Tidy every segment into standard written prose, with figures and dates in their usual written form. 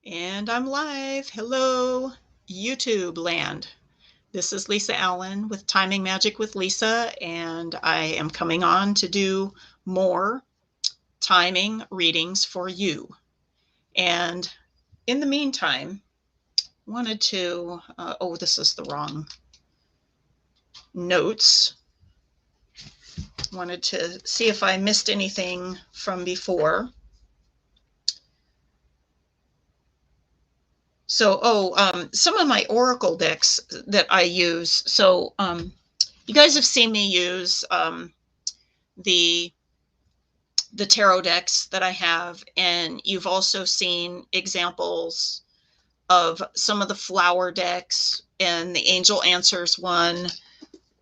And I'm live. Hello, YouTube land. This is Lisa Allen with Timing Magic with Lisa, and I am coming on to do more timing readings for you. And in the meantime, wanted to, this is the wrong notes. Wanted to see if I missed anything from before. So, some of my oracle decks that I use. So, you guys have seen me use the tarot decks that I have, and you've also seen examples of some of the flower decks and the Angel Answers one.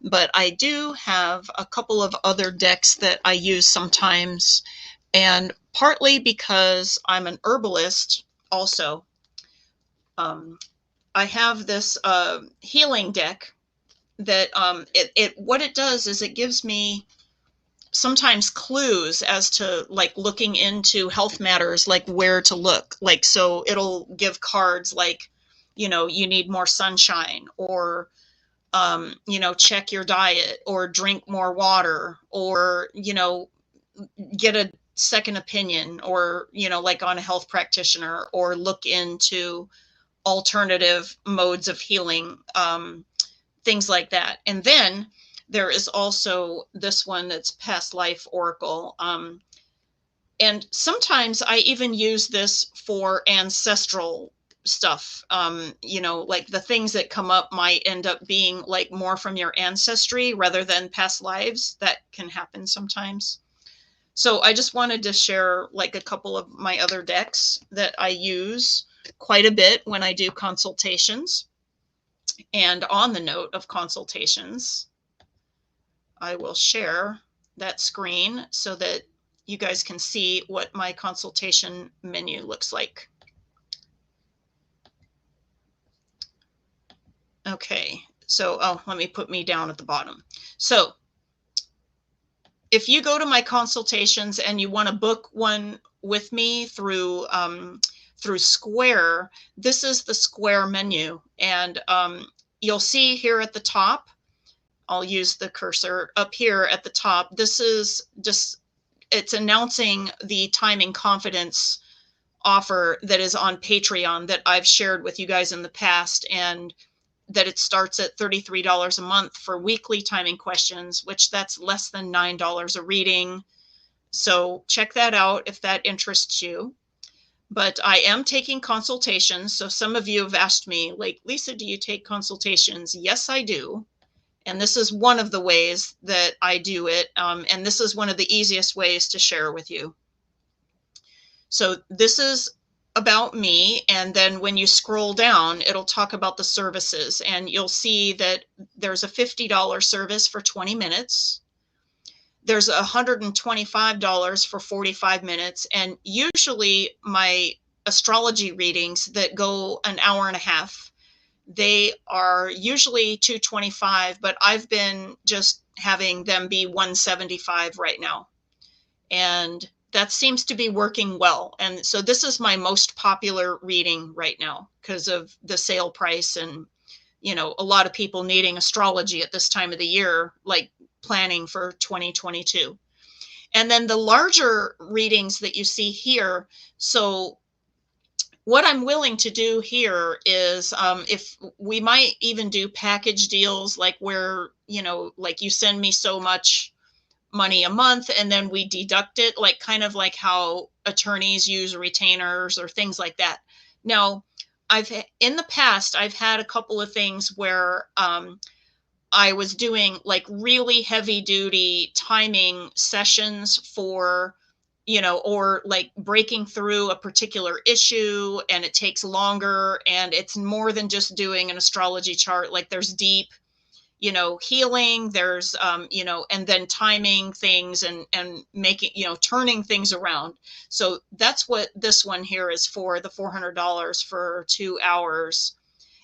But I do have a couple of other decks that I use sometimes, and partly because I'm an herbalist also. I have this healing deck that what it does is it gives me sometimes clues as to like looking into health matters, like where to look. Like, so it'll give cards like, you need more sunshine, or check your diet, or drink more water, or get a second opinion, or like on a health practitioner, or look into alternative modes of healing, things like that. And then there is also this one that's past life oracle. And sometimes I even use this for ancestral stuff. Like the things that come up might end up being like more from your ancestry rather than past lives. That can happen sometimes. So I just wanted to share like a couple of my other decks that I use quite a bit when I do consultations. And on the note of consultations, I will share that screen so that you guys can see what my consultation menu looks like. Okay, so let me put me down at the bottom. So if you go to my consultations and you want to book one with me through Square, this is the Square menu. And you'll see here at the top, I'll use the cursor up here at the top. This is just, it's announcing the Timing Confidence offer that is on Patreon that I've shared with you guys in the past, and that it starts at $33 a month for weekly timing questions, which that's less than $9 a reading. So check that out if that interests you. But I am taking consultations. So some of you have asked me, like, Lisa, do you take consultations? Yes, I do. And this is one of the ways that I do it. And this is one of the easiest ways to share with you. So this is about me. And then when you scroll down, it'll talk about the services. And you'll see that there's a $50 service for 20 minutes. There's $125 for 45 minutes. And usually my astrology readings that go an hour and a half, they are usually $225, but I've been just having them be $175 right now. And that seems to be working well. And so this is my most popular reading right now because of the sale price, and, a lot of people needing astrology at this time of the year, like planning for 2022. And then the larger readings that you see here. So what I'm willing to do here is, if we might even do package deals, like where, like you send me so much money a month and then we deduct it, like kind of like how attorneys use retainers or things like that. Now, in the past, I've had a couple of things where I was doing like really heavy duty timing sessions for, or like breaking through a particular issue, and it takes longer, and it's more than just doing an astrology chart. Like there's deep, healing, there's, and then timing things and making, turning things around. So that's what this one here is for, the $400 for 2 hours.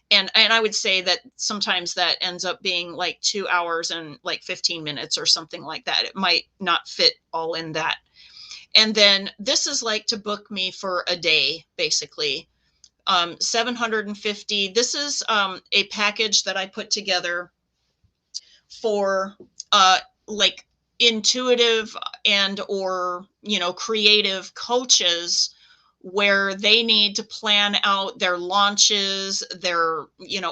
And I would say that sometimes that ends up being like 2 hours and like 15 minutes or something like that. It might not fit all in that. And then this is like to book me for a day, basically. 750. This is a package that I put together for like intuitive and or creative coaches, where they need to plan out their launches, their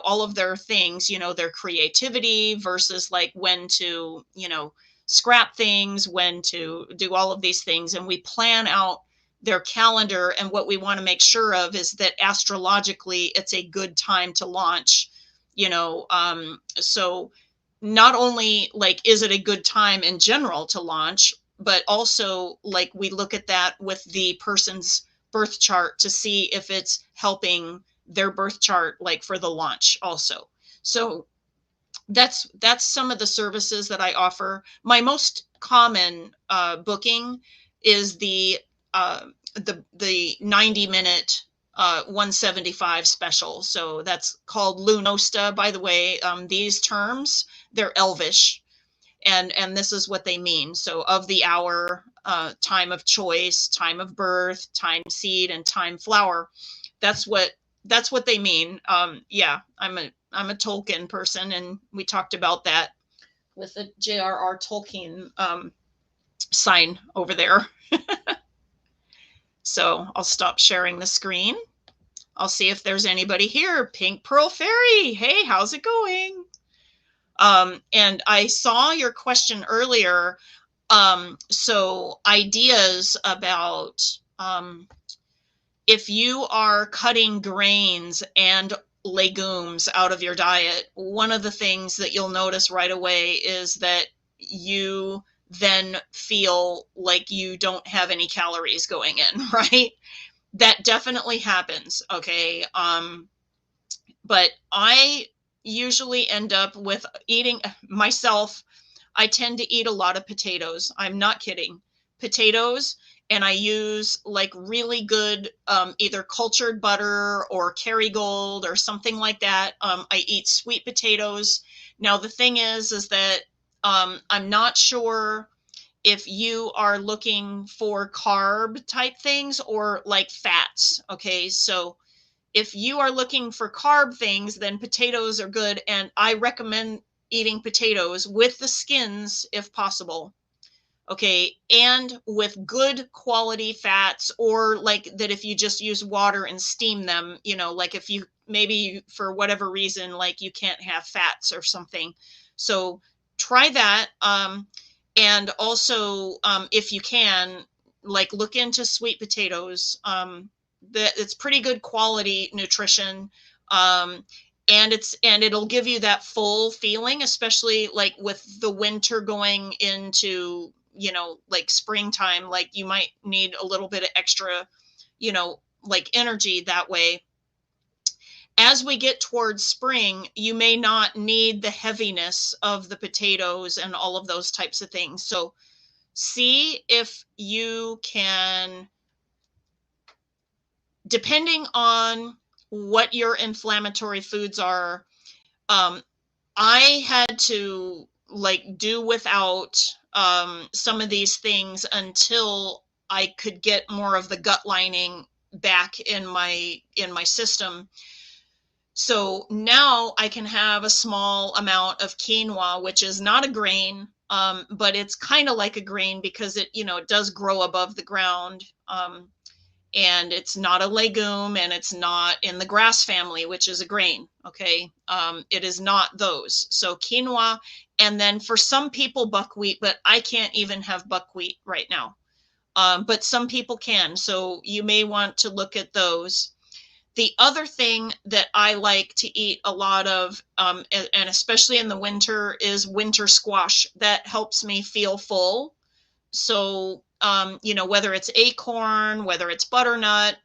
all of their things, their creativity versus like when to scrap things, when to do all of these things, and we plan out their calendar. And what we want to make sure of is that astrologically it's a good time to launch. So not only like is it a good time in general to launch, but also like we look at that with the person's birth chart to see if it's helping their birth chart, like for the launch also. So that's some of the services that I offer. My most common booking is the 90-minute 175 special. So that's called Lunosta, by the way. These terms, they're Elvish, and this is what they mean. So of the hour, time of choice, time of birth, time seed, and time flower. That's what they mean. Yeah, I'm a Tolkien person, and we talked about that with the J.R.R. Tolkien sign over there. So I'll stop sharing the screen. I'll see if there's anybody here. Pink Pearl Fairy, hey, how's it going? And I saw your question earlier. So ideas about if you are cutting grains and legumes out of your diet, one of the things that you'll notice right away is that you then feel like you don't have any calories going in, right? That definitely happens. Okay. But I usually end up with eating myself. I tend to eat a lot of potatoes. I'm not kidding. Potatoes. And I use like really good, either cultured butter or Kerrygold or something like that. I eat sweet potatoes. Now, the thing is that I'm not sure if you are looking for carb type things or like fats. Okay. So if you are looking for carb things, then potatoes are good. And I recommend eating potatoes with the skins if possible. Okay. And with good quality fats, or like that if you just use water and steam them, like if you maybe for whatever reason, like you can't have fats or something. So try that. And also, if you can, like look into sweet potatoes. That it's pretty good quality nutrition. And it'll give you that full feeling, especially like with the winter going into, like springtime, like you might need a little bit of extra, like energy that way. As we get towards spring, you may not need the heaviness of the potatoes and all of those types of things. So see if you can, depending on what your inflammatory foods are. I had to like do without some of these things until I could get more of the gut lining back in my system. So now I can have a small amount of quinoa, which is not a grain, but it's kind of like a grain because it, it does grow above the ground. And it's not a legume, and it's not in the grass family, which is a grain. Okay. It is not those. So quinoa, and then for some people buckwheat, but I can't even have buckwheat right now. But some people can. So you may want to look at those. The other thing that I like to eat a lot of, and especially in the winter, is winter squash. That helps me feel full. So, whether it's acorn, whether it's butternut,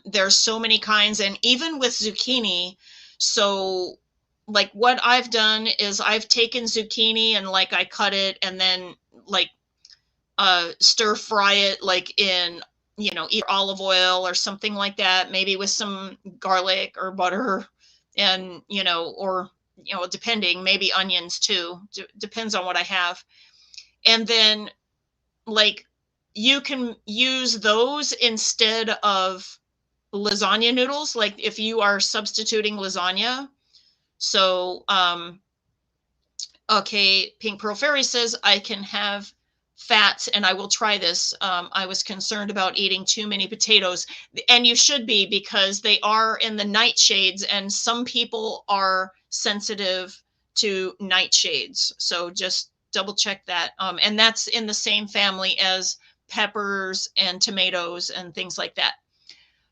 there's so many kinds, and even with zucchini. So like what I've done is I've taken zucchini and like I cut it and then like stir fry it like in, either olive oil or something like that, maybe with some garlic or butter and, or, depending, maybe onions too, depends on what I have. And then like you can use those instead of lasagna noodles, like if you are substituting lasagna. So, okay, Pink Pearl Fairy says, I can have fats and I will try this. I was concerned about eating too many potatoes. And you should be, because they are in the nightshades and some people are sensitive to nightshades. So just double check that. And that's in the same family as peppers and tomatoes and things like that.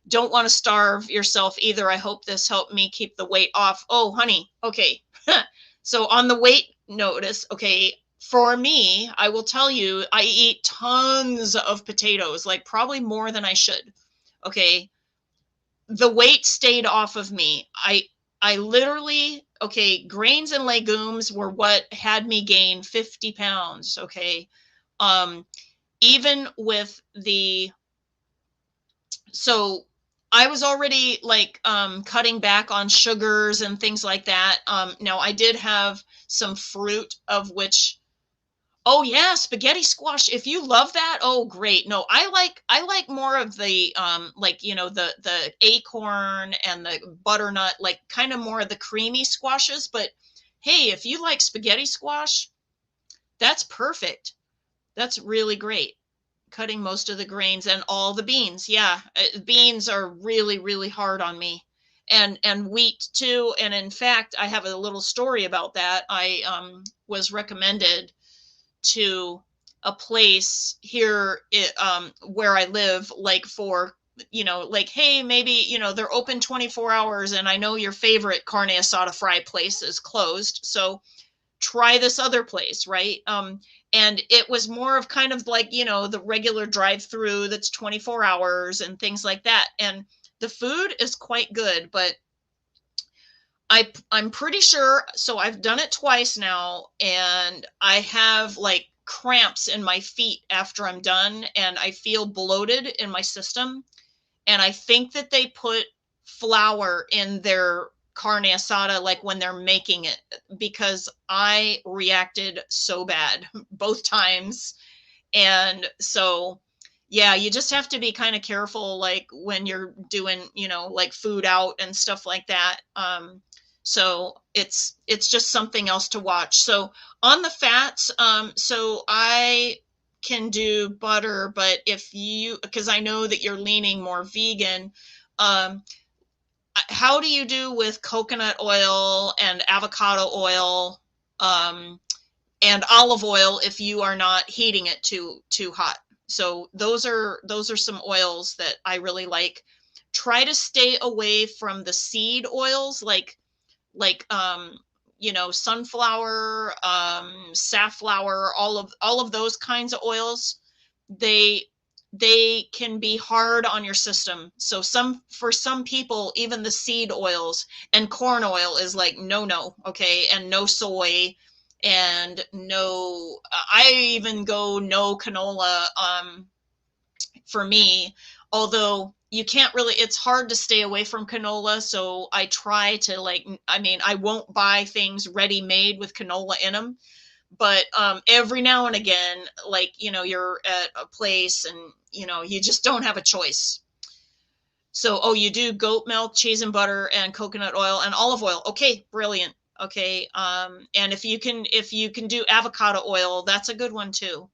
Don't want to starve yourself either. I hope this helped me keep the weight off. Oh, honey. Okay. So on the weight notice, okay, for me, I will tell you, I eat tons of potatoes, like probably more than I should. Okay. The weight stayed off of me. I literally, okay, grains and legumes were what had me gain 50 pounds. Okay. Um, even with the, so I was already like cutting back on sugars and things like that. Now I did have some fruit, of which, oh yeah, spaghetti squash. If you love that, oh great. No, I like more of the like, you know, the acorn and the butternut, like kind of more of the creamy squashes. But hey, if you like spaghetti squash, that's perfect. That's really great. Cutting most of the grains and all the beans. Yeah, beans are really, really hard on me. And wheat too. And in fact, I have a little story about that. I was recommended to a place here where I live, like for, you know, like, hey, maybe, you know, they're open 24 hours and I know your favorite carne asada fry place is closed. So try this other place, right? And it was more of kind of like, you know, the regular drive-through that's 24 hours and things like that. And the food is quite good, but I'm pretty sure, so I've done it twice now, and I have like cramps in my feet after I'm done, and I feel bloated in my system. And I think that they put flour in their carne asada, like when they're making it, because I reacted so bad both times. And so, yeah, you just have to be kind of careful, like when you're doing, you know, like food out and stuff like that. So it's just something else to watch. So on the fats, so I can do butter, but if you, because I know that you're leaning more vegan, um, how do you do with coconut oil and avocado oil, and olive oil if you are not heating it too hot? So those are some oils that I really like. Try to stay away from the seed oils, like you know, sunflower, safflower, all of those kinds of oils. They can be hard on your system. So for some people, even the seed oils, and corn oil is like no, okay, and no soy, and no, I even go no canola for me, although you can't really, it's hard to stay away from canola. So I try to, like, I mean, I won't buy things ready made with canola in them, but every now and again, like, you know, you're at a place and, you know, you just don't have a choice. So, oh, you do goat milk, cheese and butter, and coconut oil and olive oil. Okay, brilliant. Okay, and if you can do avocado oil, that's a good one too.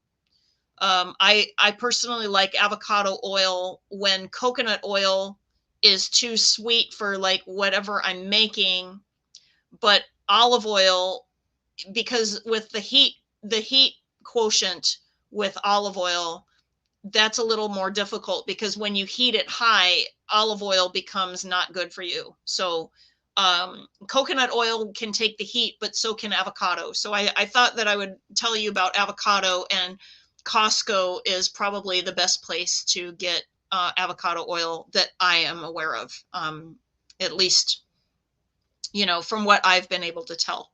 I personally like avocado oil when coconut oil is too sweet for like whatever I'm making, but olive oil, because with the heat quotient with olive oil, that's a little more difficult, because when you heat it high, olive oil becomes not good for you. So coconut oil can take the heat, but so can avocado. So I thought that I would tell you about avocado, and Costco is probably the best place to get avocado oil that I am aware of, at least, you know, from what I've been able to tell.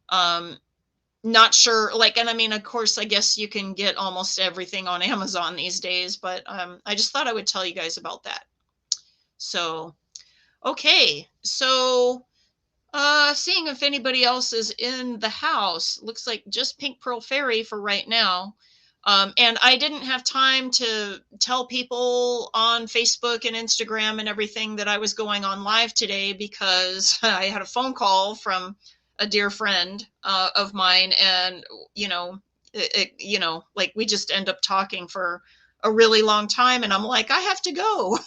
Um, Not sure, like, and I mean, of course, I guess you can get almost everything on Amazon these days, but I just thought I would tell you guys about that. So, okay, so seeing if anybody else is in the house. Looks like just Pink Pearl Fairy for right now. And I didn't have time to tell people on Facebook and Instagram and everything that I was going on live today because I had a phone call from a dear friend of mine, and like we just end up talking for a really long time, and I'm like, I have to go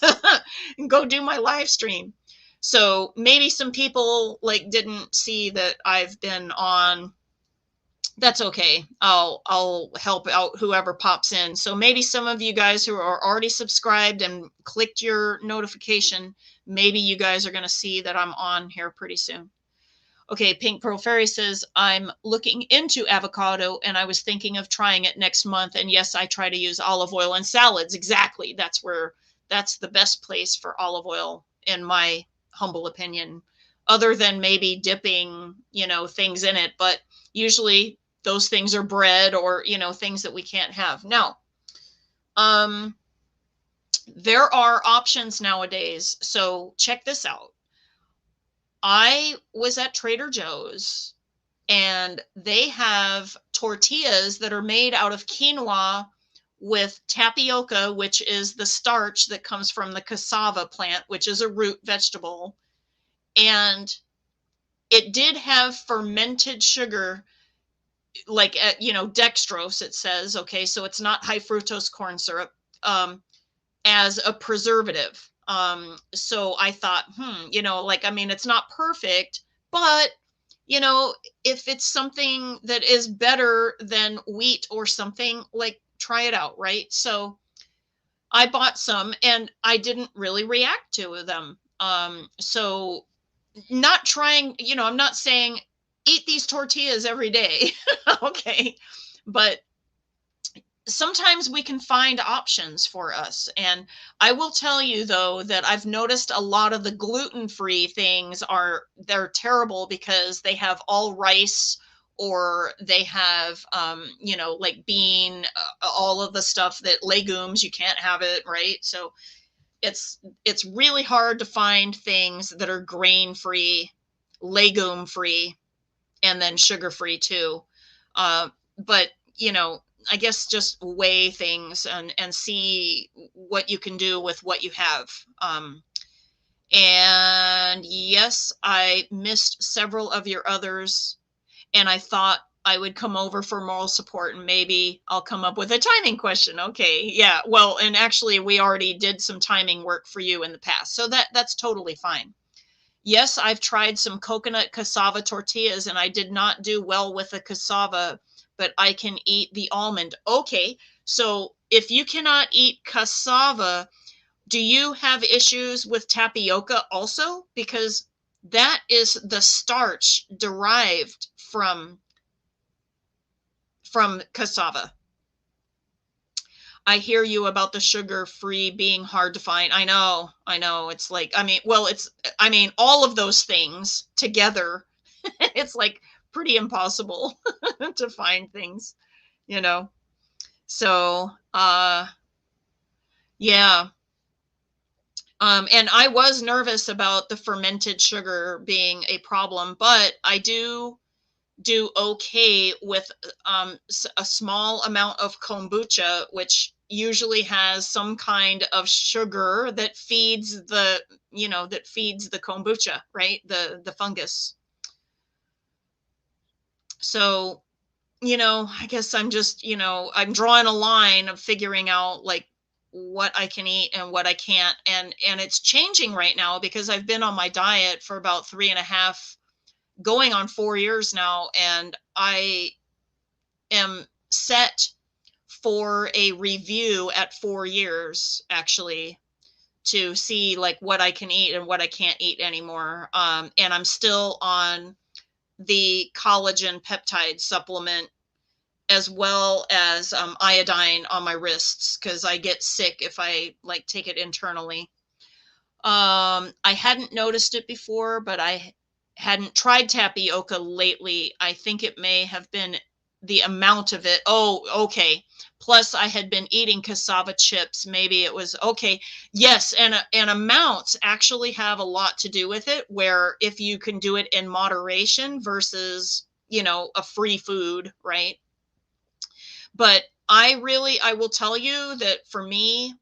and go do my live stream. So maybe some people like didn't see that I've been on. That's okay. I'll help out whoever pops in. So maybe some of you guys who are already subscribed and clicked your notification, maybe you guys are going to see that I'm on here pretty soon. Okay, Pink Pearl Fairy says, I'm looking into avocado and I was thinking of trying it next month. And yes, I try to use olive oil in salads. Exactly. That's the best place for olive oil, in my humble opinion, other than maybe dipping, things in it. But usually those things are bread or, things that we can't have. Now, there are options nowadays. So check this out. I was at Trader Joe's and they have tortillas that are made out of quinoa with tapioca, which is the starch that comes from the cassava plant, which is a root vegetable. And it did have fermented sugar, like dextrose, it says. Okay, so it's not high fructose corn syrup, as a preservative. So I thought, it's not perfect, but if it's something that is better than wheat or something, like, try it out, right? So I bought some and I didn't really react to them. So not trying, I'm not saying eat these tortillas every day. Okay. But sometimes we can find options for us. And I will tell you though, that I've noticed a lot of the gluten-free things they're terrible because they have all rice, or they have, like bean, all of the stuff that legumes, you can't have it, right? So it's really hard to find things that are grain-free, legume-free, and then sugar-free too. But, I guess just weigh things and see what you can do with what you have. And yes, I missed several of your others, and I thought I would come over for moral support, and maybe I'll come up with a timing question. Okay. Yeah. Well, and actually we already did some timing work for you in the past, so that's totally fine. Yes, I've tried some coconut cassava tortillas and I did not do well with the cassava, but I can eat the almond. Okay, so if you cannot eat cassava, do you have issues with tapioca also? Because that is the starch derived from cassava. I hear you about the sugar-free being hard to find. I know. It's like, all of those things together, it's like pretty impossible to find things, So, yeah. And I was nervous about the fermented sugar being a problem, but I do okay with a small amount of kombucha, which usually has some kind of sugar that feeds the kombucha, right? The fungus. So, I guess I'm just, I'm drawing a line of figuring out like what I can eat and what I can't. And it's changing right now because I've been on my diet for about 3.5, going on 4 years now. And I am set for a review at 4 years, actually, to see like what I can eat and what I can't eat anymore. And I'm still on the collagen peptide supplement, as well as iodine on my wrists, because I get sick if I like take it internally. I hadn't noticed it before, but I hadn't tried tapioca lately. I think it may have been the amount of it. Oh, okay. Plus I had been eating cassava chips. Maybe it was okay. Yes. And amounts actually have a lot to do with it, where if you can do it in moderation versus, a free food, right? But I will tell you that for me,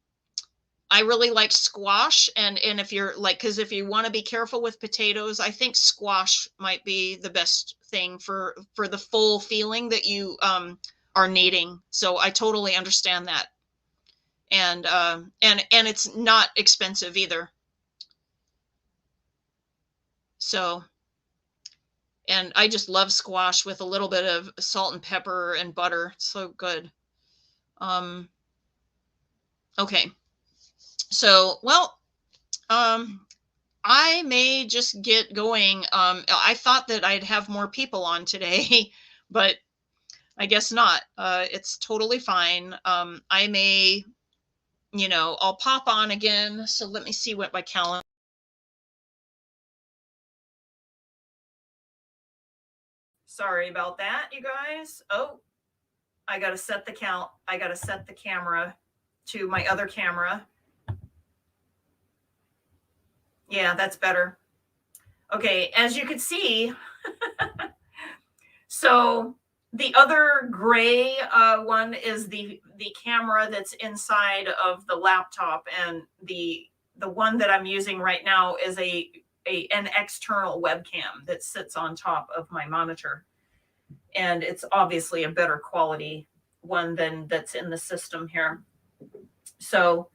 I really like squash, and if you're like, because if you want to be careful with potatoes, I think squash might be the best thing for the full feeling that you are needing. So I totally understand that, and it's not expensive either. So, and I just love squash with a little bit of salt and pepper and butter. It's so good. Um, okay, so well, um, I may just get going. I thought that I'd have more people on today, but I guess not. It's totally fine. I may, I'll pop on again. So let me see what my calendar. Sorry about that, you guys. Oh, I got to set the count. I got to set the camera to my other camera. Yeah, that's better. Okay, as you can see, so the other gray one is the camera that's inside of the laptop, and the one that I'm using right now is an external webcam that sits on top of my monitor, and it's obviously a better quality one than that's in the system here. So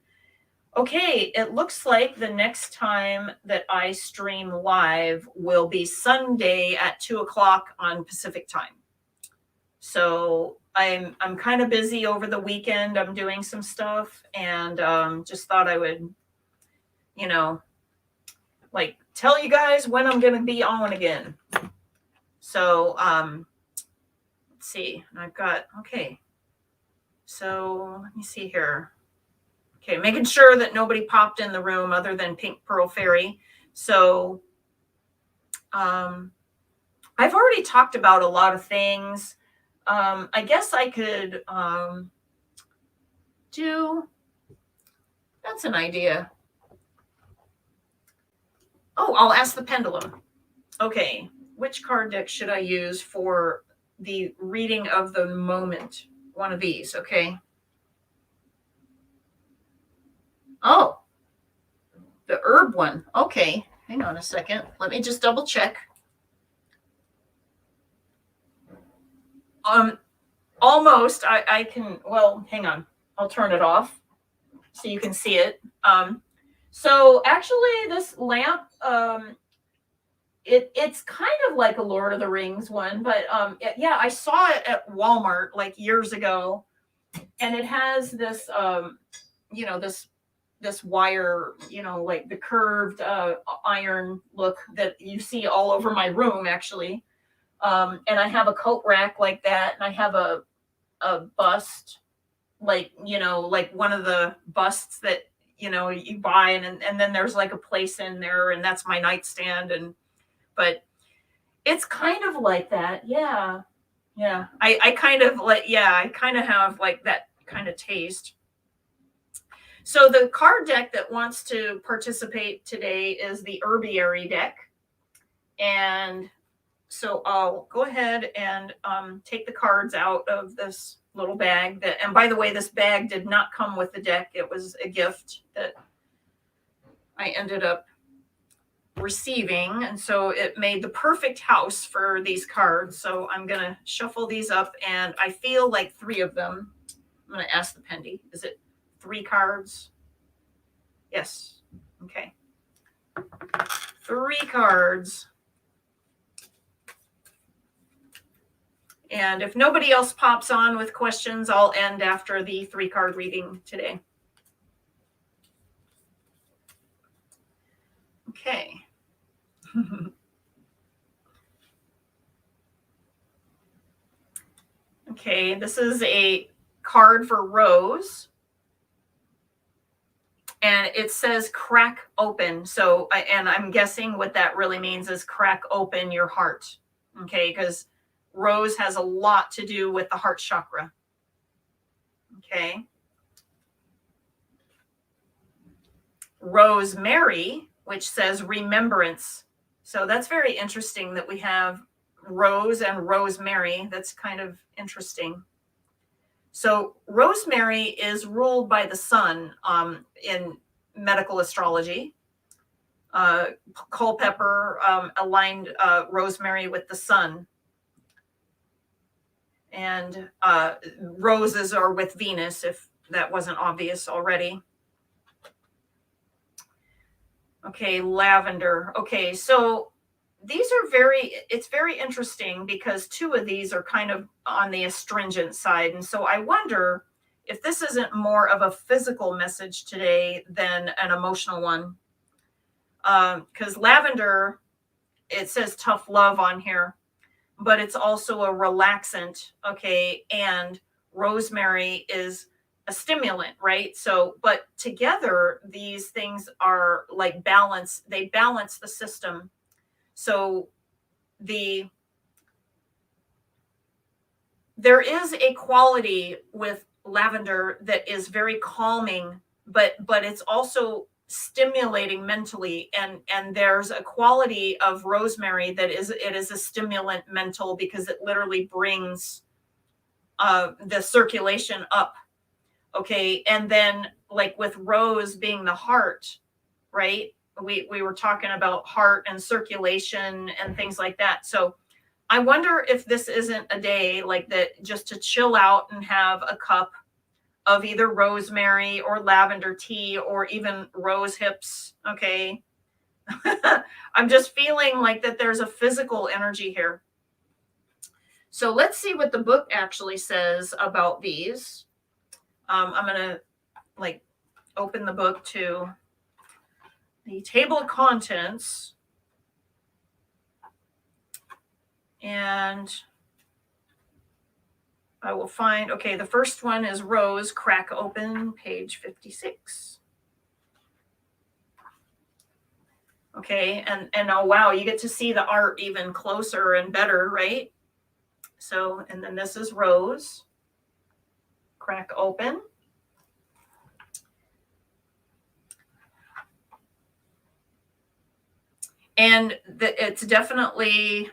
okay, it looks like the next time that I stream live will be Sunday at 2:00 on Pacific time. So I'm kind of busy over the weekend. I'm doing some stuff, and just thought I would, like tell you guys when I'm going to be on again. So let's see. I've got okay. So let me see here. Okay, making sure that nobody popped in the room other than Pink Pearl Fairy. So I've already talked about a lot of things. I guess I could that's an idea. Oh, I'll ask the pendulum. Okay, which card deck should I use for the reading of the moment? One of these, okay? Oh, the herb one. Okay, hang on a second. Let me just double check. Almost. I can. Well, hang on. I'll turn it off so you can see it. So actually, this lamp, it's kind of like a Lord of the Rings one, but yeah, I saw it at Walmart like years ago, and it has this, this wire, like the curved iron look that you see all over my room, actually. And I have a coat rack like that, and I have a bust, like, like one of the busts that, you buy, and then there's like a place in there, and that's my nightstand. But it's kind of like that. Yeah. Yeah. I kind of like, yeah, I kind of have like that kind of taste. So the card deck that wants to participate today is the herbiary deck. And so I'll go ahead and take the cards out of this little bag. And by the way, this bag did not come with the deck. It was a gift that I ended up receiving. And so it made the perfect house for these cards. So I'm going to shuffle these up, and I feel like 3 of them. I'm going to ask the Pendy. Is it 3 cards? Yes. Okay. 3 cards. And if nobody else pops on with questions, I'll end after the 3-card reading today. Okay. Okay, this is a card for Rose. And it says crack open. So, and I'm guessing what that really means is crack open your heart. Okay, because Rose has a lot to do with the heart chakra. Okay. Rosemary, which says remembrance. So that's very interesting that we have Rose and Rosemary. That's kind of interesting. So rosemary is ruled by the sun in medical astrology. Culpeper aligned rosemary with the sun. And roses are with Venus, if that wasn't obvious already. Okay, lavender. Okay, so these are it's very interesting because two of these are kind of on the astringent side. And so I wonder if this isn't more of a physical message today than an emotional one. Because lavender, it says tough love on here, but it's also a relaxant. Okay, and rosemary is a stimulant, right? So, but together, these things are like balance, they balance the system. So there is a quality with lavender that is very calming, but it's also stimulating mentally, and there's a quality of rosemary that is a stimulant mental, because it literally brings the circulation up. Okay, and then like with rose being the heart, right? We were talking about heart and circulation and things like that. So I wonder if this isn't a day like that, just to chill out and have a cup of either rosemary or lavender tea or even rose hips. Okay. I'm just feeling like that there's a physical energy here. So let's see what the book actually says about these. I'm going to like open the book to the table of contents. And I will find, okay, the first one is rose, crack open, page 56. Okay, and oh wow, you get to see the art even closer and better, right? So, and then this is rose, crack open. And it's definitely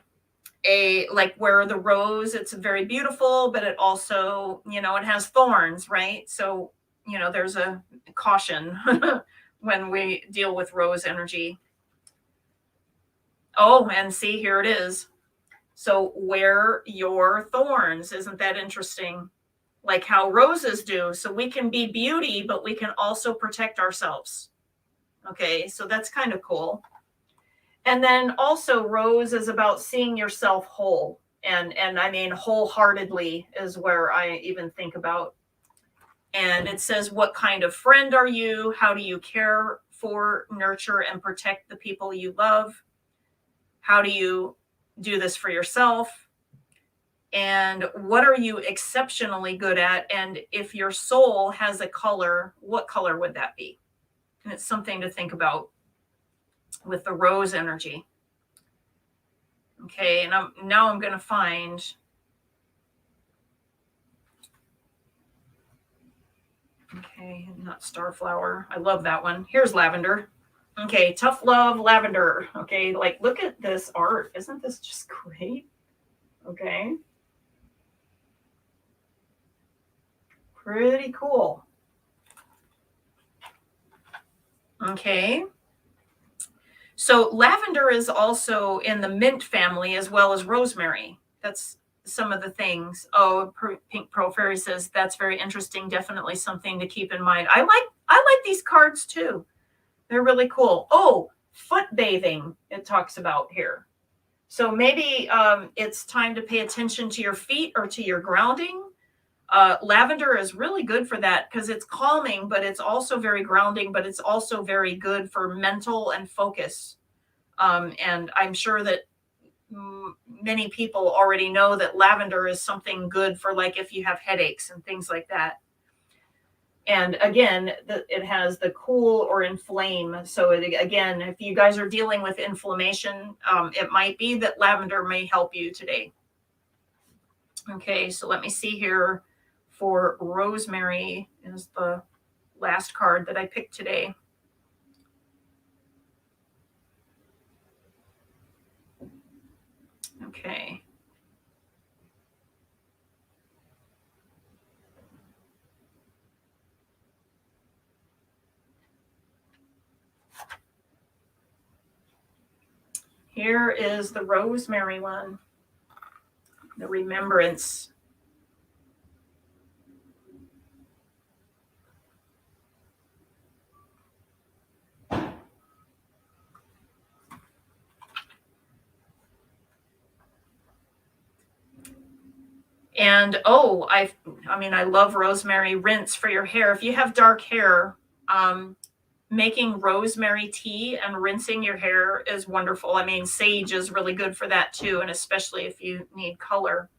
a, like where the rose, it's very beautiful, but it also, you know, it has thorns, right? So, you know, there's a caution when we deal with rose energy. Oh, and see, here it is. So wear your thorns. Isn't that interesting? Like how roses do. So we can be beauty, but we can also protect ourselves. Okay, so that's kind of cool. And then also rose is about seeing yourself whole. And I mean wholeheartedly is where I even think about. And it says, what kind of friend are you? How do you care for, nurture, and protect the people you love? How do you do this for yourself? And what are you exceptionally good at? And if your soul has a color, what color would that be? And it's something to think about with the rose energy. Okay, and I'm going to find, okay, not starflower. I love that one. Here's lavender. Okay, tough love, lavender. Okay, like look at this art. Isn't this just great? Okay. Pretty cool. Okay. So lavender is also in the mint family as well as rosemary. That's some of the things. Oh, Pink Pearl Fairy says that's very interesting. Definitely something to keep in mind. I like these cards too. They're really cool. Oh, foot bathing, it talks about here. So maybe it's time to pay attention to your feet or to your grounding. Lavender is really good for that because it's calming, but it's also very grounding, but it's also very good for mental and focus. And I'm sure that many people already know that lavender is something good for, like, if you have headaches and things like that. And again, it has the cool or inflame. So again, if you guys are dealing with inflammation, it might be that lavender may help you today. Okay, so let me see here. For rosemary is the last card that I picked today. Okay. Here is the rosemary one, the remembrance. And I mean, I love rosemary rinse for your hair. If you have dark hair, making rosemary tea and rinsing your hair is wonderful. I mean, sage is really good for that too, and especially if you need color.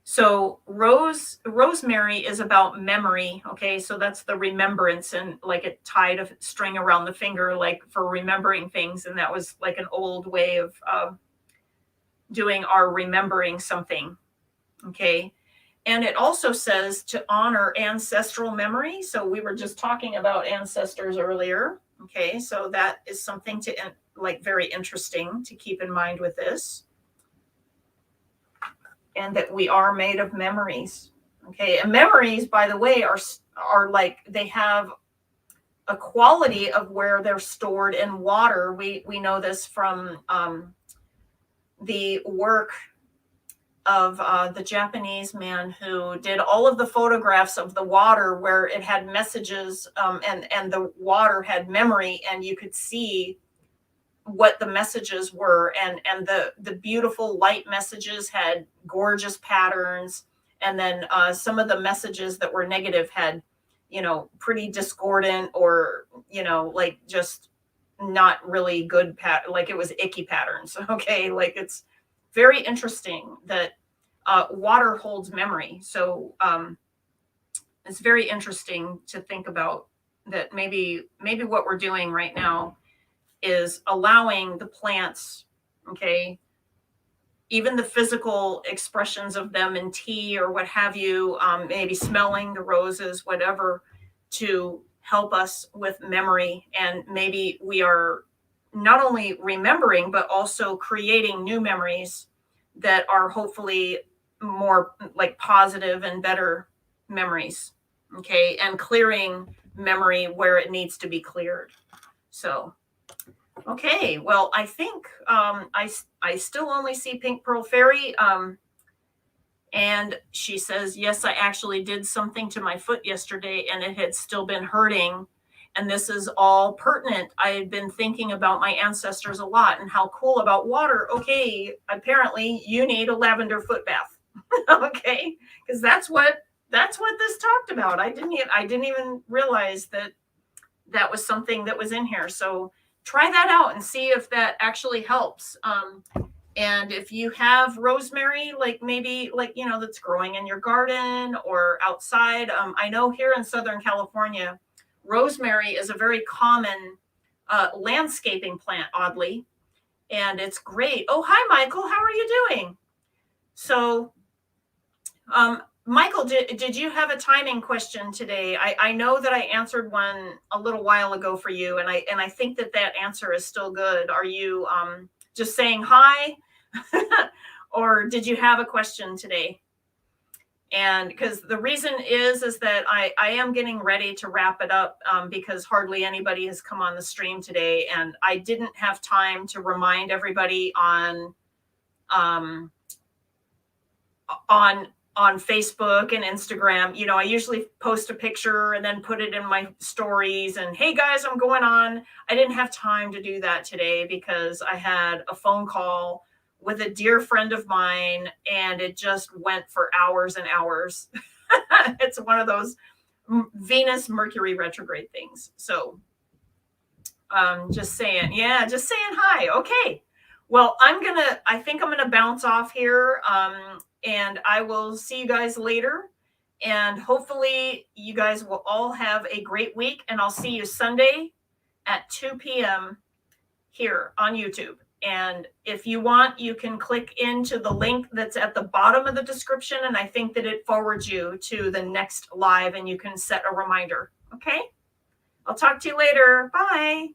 So rosemary is about memory. Okay, so that's the remembrance, and like it tied a string around the finger, like for remembering things, and that was like an old way of doing our remembering something. Okay. And it also says to honor ancestral memory. So we were just talking about ancestors earlier. Okay. So that is something to like very interesting to keep in mind with this. And that we are made of memories. Okay. And memories, by the way, are like, they have a quality of where they're stored in water. We know this from the work of the Japanese man who did all of the photographs of the water where it had messages, and the water had memory, and you could see what the messages were, and the beautiful light messages had gorgeous patterns, and then some of the messages that were negative had, pretty discordant, or like just not really good like it was icky patterns. Okay, like it's very interesting that water holds memory. So it's very interesting to think about that. Maybe what we're doing right now is allowing the plants, okay, even the physical expressions of them in tea or what have you, maybe smelling the roses, whatever, to help us with memory. And maybe we are not only remembering, but also creating new memories that are hopefully more like positive and better memories. Okay. And clearing memory where it needs to be cleared. So, okay. Well, I think I still only see Pink Pearl Fairy. And she says, yes, I actually did something to my foot yesterday and it had still been hurting. And this is all pertinent. I had been thinking about my ancestors a lot and how cool about water. Okay, apparently you need a lavender foot bath. Okay, because that's what this talked about. I didn't even realize that was something that was in here. So try that out and see if that actually helps. And if you have rosemary, like maybe like, that's growing in your garden or outside. I know here in Southern California, rosemary is a very common landscaping plant, oddly. And it's great. Oh, hi, Michael. How are you doing? So, Michael, did you have a timing question today? I know that I answered one a little while ago for you, and I think that answer is still good. Are you just saying hi? Or did you have a question today? And because the reason is that I am getting ready to wrap it up, because hardly anybody has come on the stream today, and I didn't have time to remind everybody on Facebook and Instagram. I usually post a picture and then put it in my stories and, hey guys, I'm going on. I didn't have time to do that today because I had a phone call with a dear friend of mine and it just went for hours and hours. It's one of those Venus Mercury retrograde things. So just saying hi. Okay. Well, I think I'm going to bounce off here. And I will see you guys later. And hopefully you guys will all have a great week. And I'll see you Sunday at 2 p.m. here on YouTube. And if you want, you can click into the link that's at the bottom of the description. And I think that it forwards you to the next live and you can set a reminder. Okay? I'll talk to you later. Bye.